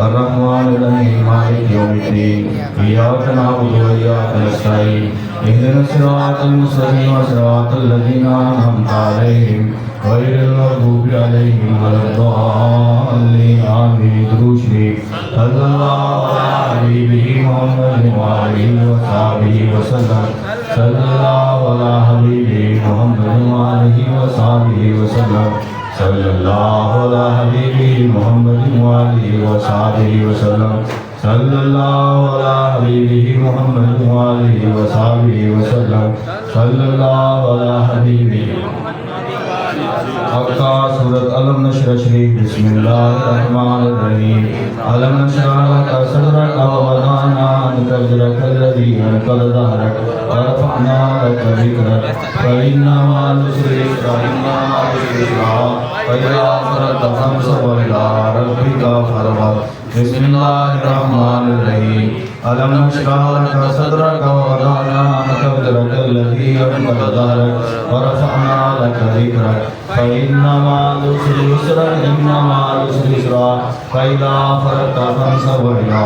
अर्रहमानिर्रहीम मालिक यौमिद्दीन इय्याका नअबुदु व इय्याका नस्तईन इहदिनस सिरातल मुस्तक़ीम सिरातल लज़ीना अनअमता अलैहिम गैरिल मग़दूबि अलैहिम वलद्दाल्लीन आमीन। दुरूद शरीफ सल्लल्लाहु अलैहि मुहम्मद व आलिहि व सहाबिहि वसल्लम सल्लल्लाहु अला हबीबि मुहम्मद व आलिहि व सहाबिहि वसल्लम सल्लल्लाहु अला हबीबि मुहम्मद व आलिहि व सहाबिहि वसल्लम सल्लल्लाहु अला हबीबि मुहम्मद व आलिहि व सहाबिहि वसल्लम सल्लल्लाहु अला हबीबि अक्का सूरत अलम नशरह शरीफ बिस्मिल्लाहिर्रहमानिर्रहीम अलम नशरह लका सदरक व वदअना अन्का विज़रक अल्लज़ी अंक़ज़ ज़हरक व रफ़अना लका ज़िक्रक फ़इन्ना मअल उसरि युस्रा इन्ना मअल उसरि युस्रा फ़इज़ा फ़रग़्त फ़ंसब व इला रब्बिका फ़रग़ब बिस्मिल्लाहिर्रहमानिर्रहीम अलम नशरह लका सदरक व वदअना अन्का विज़रक अल्लज़ी अंक़ज़ ज़हरक व रफ़अना लका ज़िक्रक फ़इन्ना मअल उसरि युस्रा इन्ना मअल उसरि युस्रा फ़इज़ा फ़रग़्त फ़ंसब व इला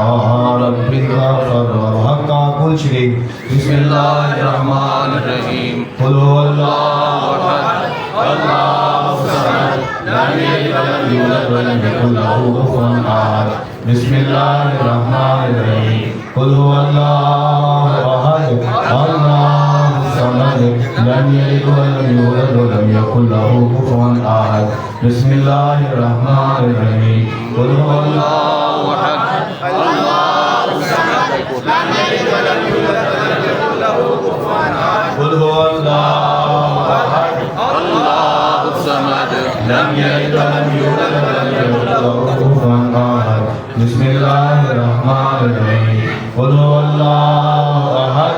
रब्बिका फ़रग़ब। हक़्क़ा कुल शरीफ बिस्मिल्लाहिर्रहमानिर्रहीम क़ुल हुवल्लाहु अहद अल्लाहु समद लम यलिद व लम यूलद व लम यकुल लहू कुफुवन अहद। बिस्मिल्लाहिर्रहमानिर्रहीम क़ुल हुवल्लाहु अहद अल्लाहु समद लम यलिद व लम यूलद व लम यकुल लहू कुफुवन अहद। बिस्मिल्लाहिर्रहमानिर्रहीम क़ुल हुवल्लाहु अहद अल्लाहु समद लम यलिद व लम यूलद व लम यकुल लहू कुफुवन अहद। क़ुल हुवल्लाहु अहद अल्लाहु समद लम यलिद व लम यूलद व लम यकुल लहू कुफुवन अहद। बिस्मिल्लाहिर्रहमानिर्रहीम क़ुल हुवल्लाहु अहद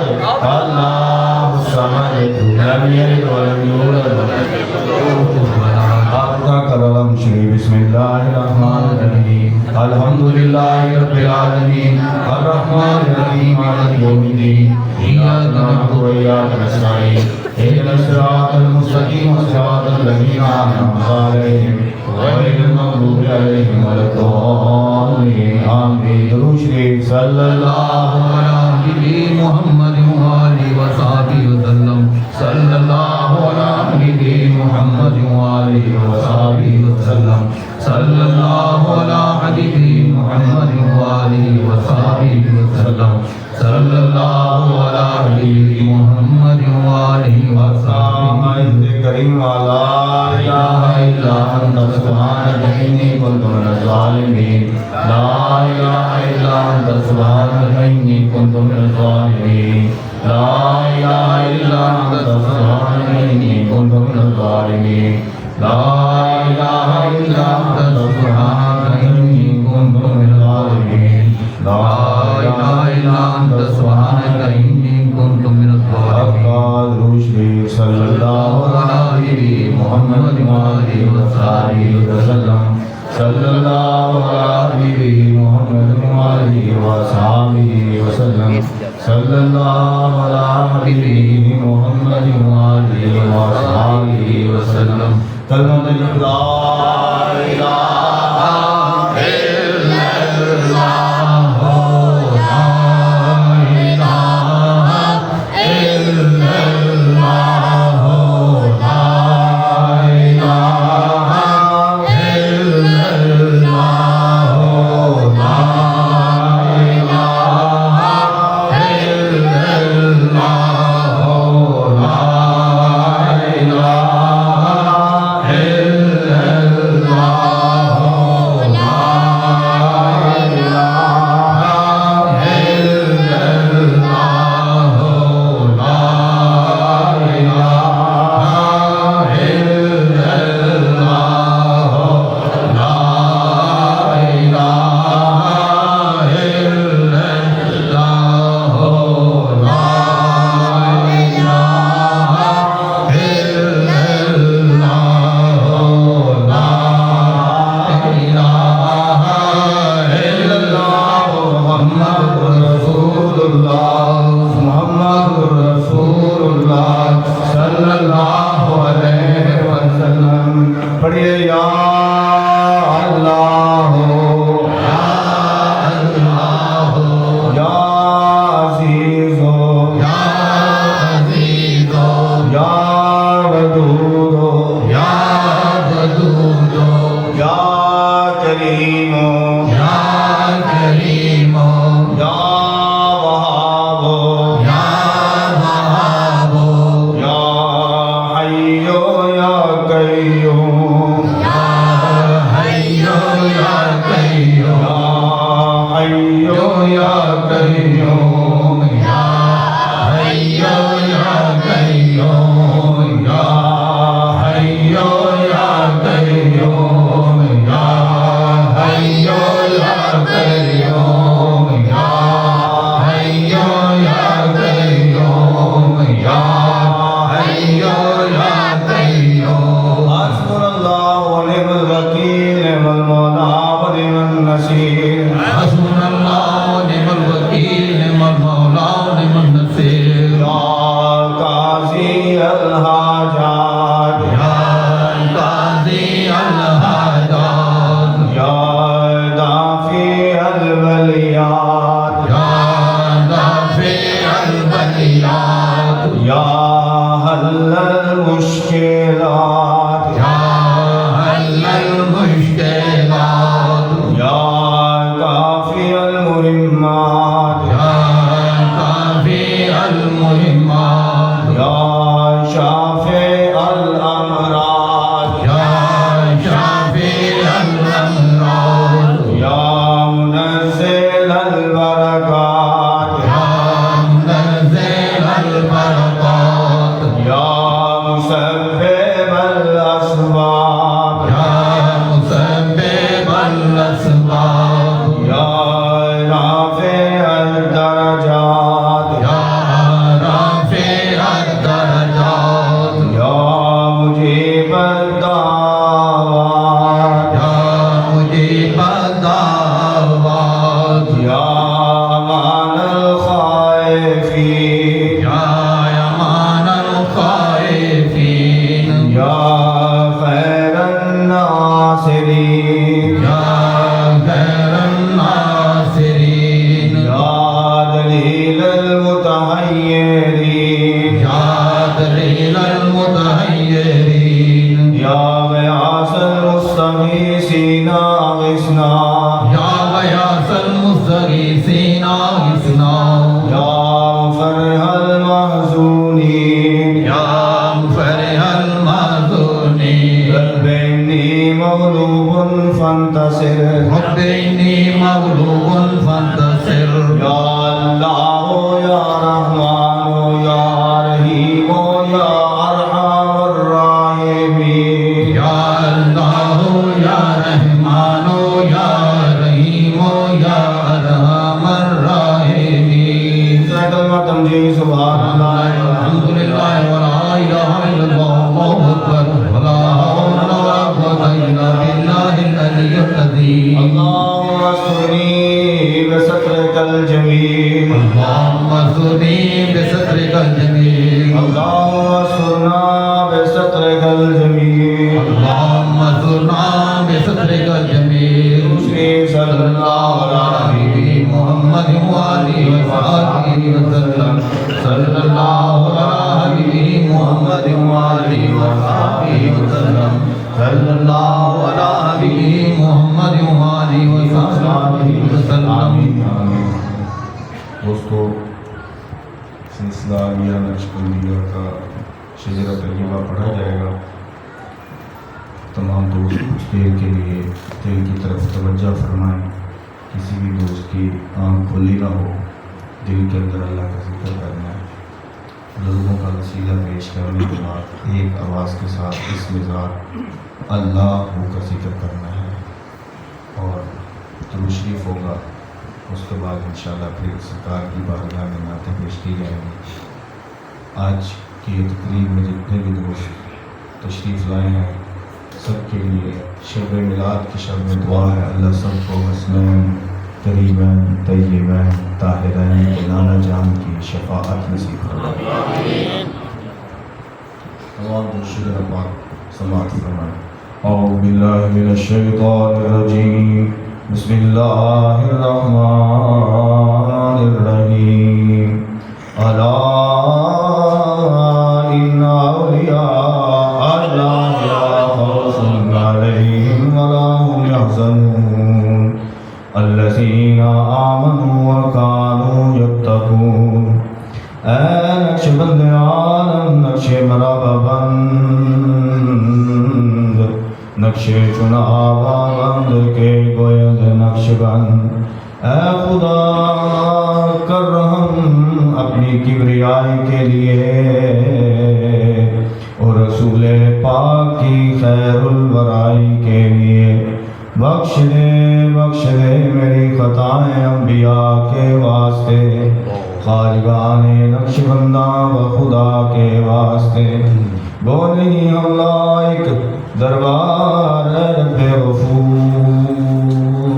अल्लाहु समद लम यलिद व लम यूलद व लम यकुल लहू कुफुवन अहद। आपका कलम शरीफ बिस्मिल्लाहिर्रहमानिर्रहीम अल्हम्दुलिल्लाहि रब्बिल आलमीन अर्रहमानिर्रहीम मालिकि यौमिद्दीन इय्याका नअबुदु व इय्याका नस्तईन इहदिनस सिरातल मुस्तक़ीम सिरातल लज़ीना अनअमता अलैहिम गैरिल मग़दूबि अलैहिम वलद्दाल्लीन आमीन। दुरूद शरीफ सल्लल्लाहु अला हबीबि मुहम्मद व आलिहि व सहाबिहि वसल्लम सल्लल्लाहु अला हबीबि मुहम्मद व आलिहि व सहाबिहि वसल्लम सल्लल्लाहु अला हबीबि मुहम्मद व आलिहि व सहाबिहि वसल्लम सल्लल्लाहु अला हबीबि मुहम्मद व आलिहि व सहाबिहि करीम ला इलाहा इल्ला अंत सुब्हानक इन्नी कुन्तु मिनज़ ज़ालिमीन ला इलाहा इल्ला अंत सुब्हानक इन्नी कुन्तु मिनज़ ज़ालिमीन ला इलाहा इल्ला अंत सुब्हानक इन्नी कुन्तु मिनज़ ज़ालिमीन ला इलाहा इल्ला अंत सुब्हानक इन्नी कुन्तु मिनज़ ज़ालिमीन ला इलाहा इल्ला अंत सुब्हानक इन्नी कुन्तु मिनज़ ज़ालिमीन। दुरूद शरीफ सल्लल्लाहु अलैहि मुहम्मद व आलिहि व सहाबिहि वसल्लम सल्लल्लाहु अलैहि मुहम्मद व आलिहि व सहाबिहि वसल्लम सल्लल्लाहु अलैहि मुहम्मद व आलिहि व सहाबिहि वसल्लम। कलमा ला इलाहा इल्लल्लाह पढ़िए या अल्लाह हस्बुनल्लाह व निअमल वकील निअमल मौला व निअमन नसीर या काज़ी अल हाजात या काज़ी अल हाजात या दाफ़ी अल वलियात या दाफ़ी अल बलियात या हल्लल मुश्किलात या हल्लल मुश्किलात या काफ़ी अल मुहिम्मात या काफ़ी अल मुहिम्मात या शाफ़ी अल अमराद या शाफ़ी अल अमराद या मुनज़्ज़िल अल बरकात या मुनज़्ज़िल अल बरकात या मुसब्बिब अल असबाब या मुसब्बिब अल असबाब या राफ़ि अल दरजात या राफ़ि अद दरजात या मुजीब अल दावात या मुजीब दावत या अमान अल खाइफीन या अमान अल खाइफीन या खैर नासिरीन या खैर नासिरीन या दलील अल मुतहय्यरीन या दलील अल मुतहय्यरीन या गयास अल मुस्तगीसीन अगिसना या गयास अल मुस्तगीसीन अगिसना या मुफर्रिह अल महज़ूनीन या मुफर्रिह अल महज़ूनीन रब्बि इन्नी मग़लूबुन फंतसिर रब्बि इन्नी मग़लूबुन फंतसिर या अल्लाह या रहमान या रहीम या अरहमर राहिमीन या अल्लाह या रहमान या रहीम या अरहमर राहिमीन कलमा तमजीद सुभान अल्लाह अल्हम्दुलिल्लाह व ला इलाहा इल्लल्लाह अल्लाहु अकबर व ला हौला व ला कुव्वता इल्ला बिल्लाहिल अलिय्यिल अज़ीम अल्लाहुम्मा सुनी बिसत्रिकल जमील अल्लाहुम्मा सुनी बिसत्रिकल जमील अल्लाहुम्मा सुना बिसत्रिकल जमील अल्लाहुम्मा सुना बिसत्रिकल जमील श्री सल्लल्लाहु अलैहि मुहम्मद व आलिहि व सहाबिहि वसल्लम सल्लल्लाहु अलैहि मुहम्मद व आलिहि व सहाबिहि वसल्लम सल्लल्लाहु अलैहि मुहम्मद व आलिहि व सहाबिहि वसल्लम। दोस्तों, सिलसिला मियां नक्शबंदिया का शजरा तैयबा पढ़ा जाएगा। तमाम दोस्त कुछ देर के लिए दिल की तरफ तवज्जो फरमाएं। किसी भी दोस्त की आँख खुली ना हो, दिल के अंदर अल्लाह का जिक्र करना है। लोगों का वसीला पेश करने के बाद एक आवाज़ के साथ इस मिज़ाज अल्लाह का जिक्र करना है और दुरूद शरीफ होगा। उसके बाद इंशाअल्लाह फिर सरकार की बारगाह में नाते पेश की जाएंगी। आज की तकरीब में जितने भी दोस्त तशरीफ़ लाए हैं, सबके लिए शब मिलाद की शब में दुआ है। अल्लाह सबको हस्नैन करीमैन तय्यबैन ताहिरैन के नाना जान की शफाअत नसीब फरमाए। तमाम दुरूद पाक समाअत फरमाएं। औज़ु बिल्लाहि मिनश शैतानिर रजीम। बिस्मिल्लाहिर्रहमानिर्रहीम। अला इन्ना औलिया अल्लाह ला खौफुन अलैहिम व ला हुम यहज़नून अल्लज़ीना आमनू व कानू यत्तकून। ऐ नक्शबंद आलम नक्शे मराबबंद नक्शे चुनाबाबंद के गोयंद नक्शबंद। ऐ खुदा कर रहम अपनी किबरियाई के लिए और रसूल पाक की खैरुल वराई के लिए बख्श दे मेरी खताएं अम्बिया के वास्ते, खारिगाने नक्शबंदा व खुदा के वास्ते। वो नहीं हम लायक दरबार रब्बे गफूर,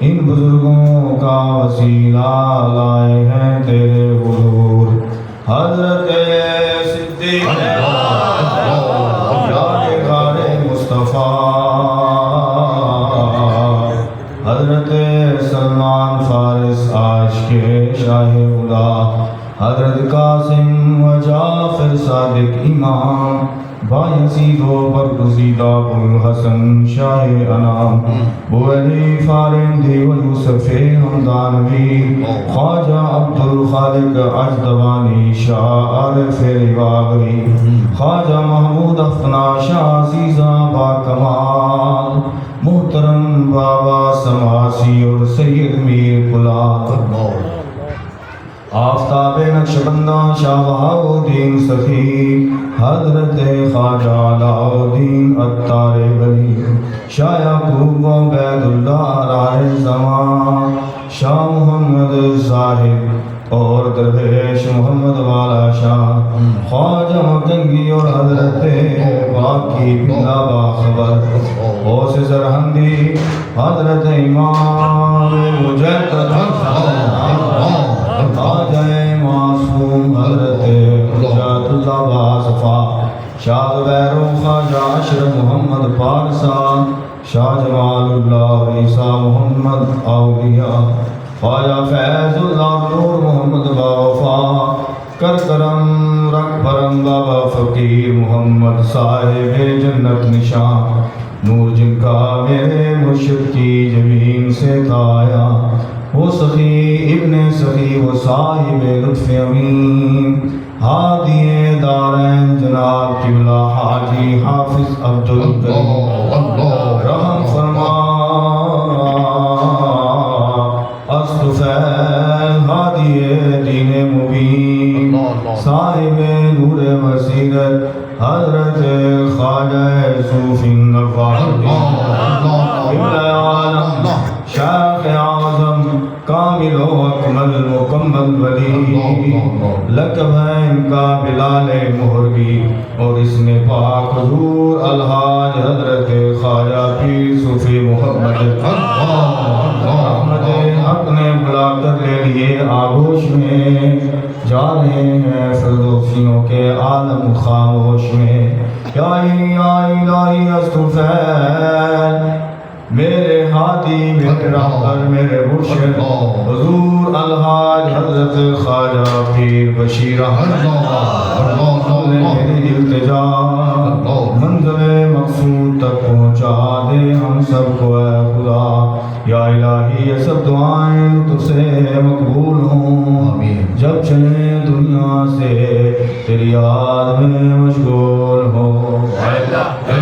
इन बुजुर्गों का वसीला लाए हैं तेरे हुजूर हजरत सिद्दीक़ याद-ए-गारे मुस्तफ़ा हजरत सलमान फारिस आशिक़ शाह खुदा हजरत कासिम व जाफ़र सादिक इमाम बायज़ीद व बरगुज़ीदा अबुल हसन शाह अनाम बुअली फारिंदी व यूसुफ़ हमदानवी ख्वाजा अब्दुल खालिक अजदवानी शाह आरिफ़ रिवागरी ख्वाजा महमूद अफ़ना शाह अज़ीज़ा बाकमाल मोहतरम बाबा समासी और सैयद मीर गुलाम आफ्ताब नक्शबंदा शाह बहाउद्दीन सखी हजरत ख्वाजा अलाउद्दीन अत्तारे वली शाह याकूब उबैदुल्लाह राहे ज़मान शाह मोहम्मद साहिब और दरवेश मोहम्मद वाला शाह ख्वाजा गंगी और हजरत बाकी बिल्ला बाखबर गौस सरहंदी हजरत इमाम मुजद्दिद ख्वाजा मासूम हजरत हुज्जतुल्लाह वासफा शाह ज़ुबैर ख्वाजा अशरफ मोहम्मद पारसा शाह जमालुल्लाह ईसा मोहम्मद औलिया ख्वाजा फैज़ुल्लाह नूर मोहम्मद बावफा कर करम रख परम बाबा फ़कीर मोहम्मद साहिब जन्नत निशान नूर जिनका मेरे मुर्शिद की ज़मीन से ताया वो सखी इब्ने सखी वो साहिब लुत्फ़ अमीन हादिए दारैन जनाब किबला हाजी हाफिज अब्दुल करीम रहम फरमा अस्तुफैल हादिए दीन मुबीन साहिब नूर वसीरत हजरत ख्वाजा सूफी शाह आज़म कामिल अकमल मुकम्मल वली लक़ब है इनका बिलाल मुहर्गी और इसमें पाक हुजूर अलहाज हजरत ख्वाजा पीर सूफी मोहम्मद अहमद हक ने बुला कर ले लिए आगोश में जा रहे हैं फिरदौसियों के आलम खामोश में या इलाही अस्तुफैल मेरे हादी मेरे रहबर मेरे मुर्शिद हुजूर अलहाज हजरत ख्वाजा पीर बशीर मेरी इल्तिजा मंज़िल मक़सूद तक पहुँचा दे हम सबको ऐ खुदा या इलाही ये सब दुआएं तुझसे मकबूल हों जब चले दुनिया से तेरी याद में मशगूल हो Allah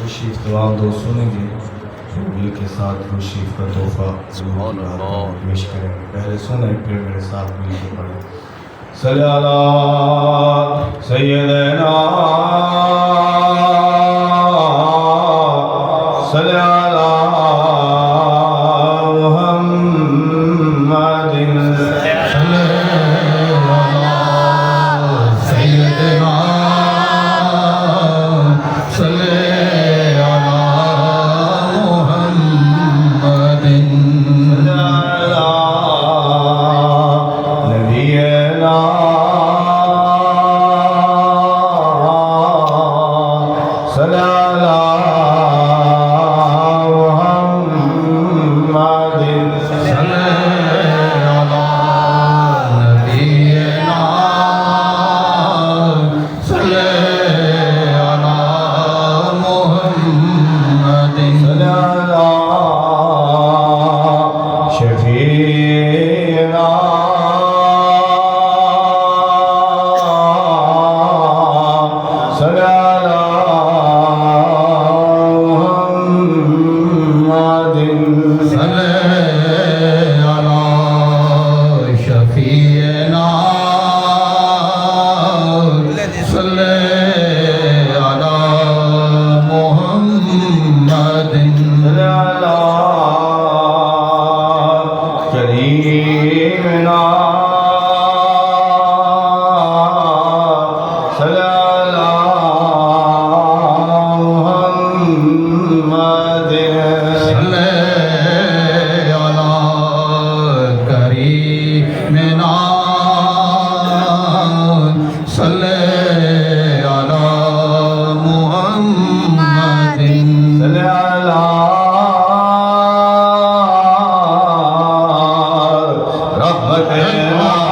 रुशीफ तमाम दोस्त सुनेंगे दिल के साथ रुशीफ का तोहफा पेश करेंगे। पहले सुने फिर मेरे साथ मिल के पढ़े। सल्ला सैयदना सल्ला मुहम्मदिन सल्ला अल्लाह